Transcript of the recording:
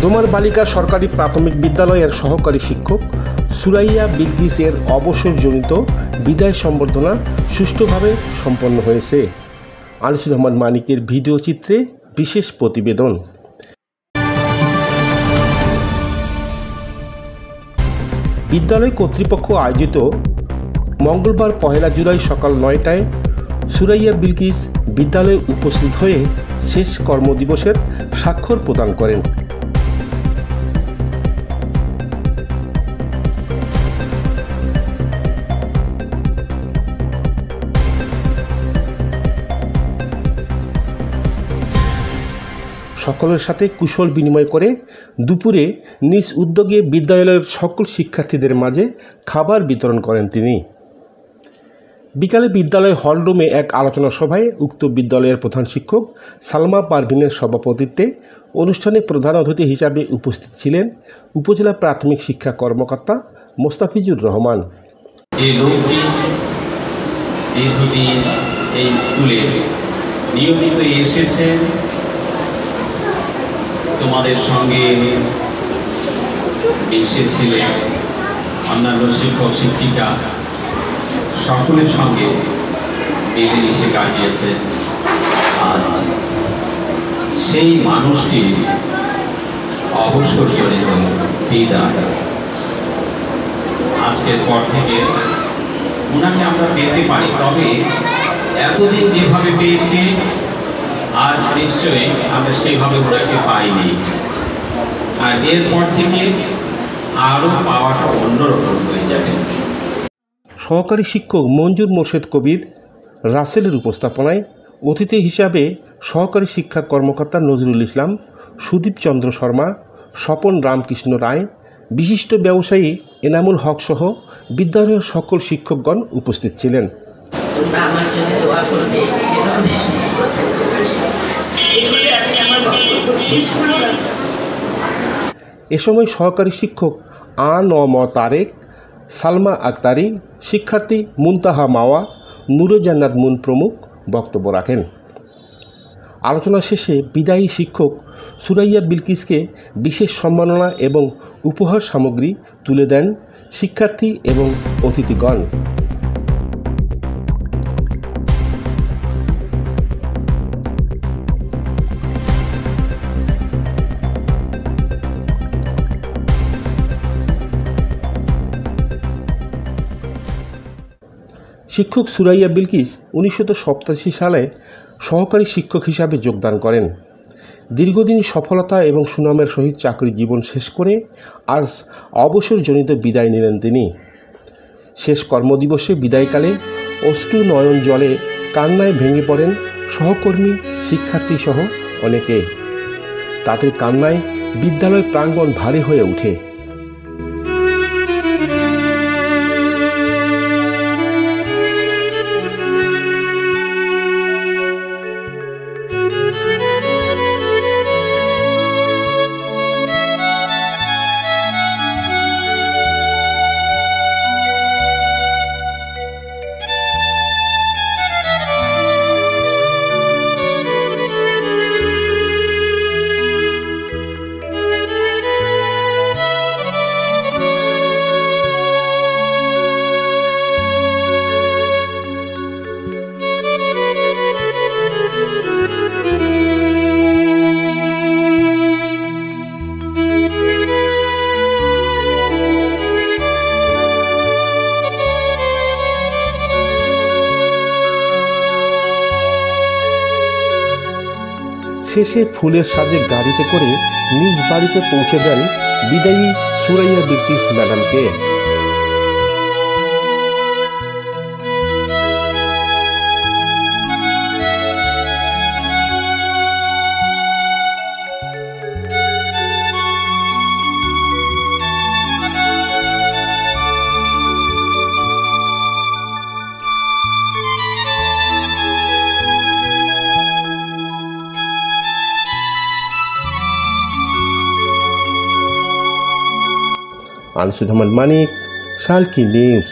ডোমার বালিকা সরকারি প্রাথমিক বিদ্যালয়ের সহকারী শিক্ষক সুরাইয়া বিলকিসের অবসরজনিত বিদায় সম্বর্ধনা সুষ্ঠুভাবে সম্পন্ন হয়েছে। আনিসুর রহমান মানিকের ভিডিও চিত্রে বিশেষ প্রতিবেদন। বিদ্যালয় কর্তৃপক্ষ আয়োজিত মঙ্গলবার 1 জুলাই সকাল 9টায় সুরাইয়া বিলকিস বিদ্যালয়ে উপস্থিত হয়ে শেষ কর্মদিবসের স্বাক্ষর প্রদান করেন। সকলের সাথে কুশল বিনিময় করে দুপুরে নিজ উদ্যোগে বিদ্যালয়ের সকল শিক্ষার্থীদের মাঝে খাবার বিতরণ করেন তিনি। বিকালে বিদ্যালয় হলরুমে এক আলোচনা সভায় উক্ত বিদ্যালয়ের প্রধান শিক্ষক সালমা পারভিনের সভাপতিত্বে অনুষ্ঠানে প্রধান অতিথি হিসাবে উপস্থিত ছিলেন উপজেলা প্রাথমিক শিক্ষা কর্মকর্তা মোস্তাফিজুর রহমান। যে লোকটি দীর্ঘদিন এই স্কুলে নিয়মিত এসেছে, তোমাদের সঙ্গে এসেছিলেন, অন্যান্য শিক্ষক শিক্ষিকা সকলের সঙ্গে মিলেমিশে কাটিয়েছে, আজ সেই মানুষটি অবসরজনিত বিদায়। আজকের পর থেকে ওনাকে আমরা পেতে পারি, তবে এতদিন যেভাবে পেয়েছি আজ নিশ্চয়ই আমরা সেভাবে ওনাকে পাইনি, আর এরপর থেকে আরও পাওয়াটা অন্যরকম হয়ে যাবে। সহকারী শিক্ষক মঞ্জুর মোর্শেদ কবির রাসেলের উপস্থাপনায় অতিথি হিসাবে সহকারী শিক্ষা কর্মকর্তা নজরুল ইসলাম, সুদীপ চন্দ্র শর্মা, স্বপন রামকৃষ্ণ রায়, বিশিষ্ট ব্যবসায়ী এনামুল হক সহ বিদ্যালয়ের সকল শিক্ষকগণ উপস্থিত ছিলেন। এ সময় সহকারী শিক্ষক আ.ন.ম তারেক, সালমা আক্তারি, শিক্ষার্থী মুনতাহা মাওয়া, নুরে জান্নাত মুন প্রমুখ বক্তব্য রাখেন। আলোচনা শেষে বিদায়ী শিক্ষক সুরাইয়া বিলকিসকে বিশেষ সম্মাননা এবং উপহার সামগ্রী তুলে দেন শিক্ষার্থী এবং অতিথিগণ। শিক্ষক সুরাইয়া বিলকিস 1987 সালে সহকারী শিক্ষক হিসাবে যোগদান করেন। দীর্ঘদিন সফলতা এবং সুনামের সহিত চাকরি জীবন শেষ করে আজ অবসরজনিত বিদায় নিলেন তিনি। শেষ কর্মদিবসে বিদায়কালে অশ্রু নয়ন জলে কান্নায় ভেঙে পড়েন সহকর্মী, শিক্ষার্থী সহ অনেকে। তাদের কান্নায় বিদ্যালয় প্রাঙ্গণ ভারী হয়ে ওঠে। শেষে ফুলের সাজে গাড়িতে করে নিজ বাড়িতে পৌঁছে দেন বিদায়ী সুরাইয়া বিলকিস ম্যাডামকে। আনিসুর রহমান মানিক, সালকি নিউজ।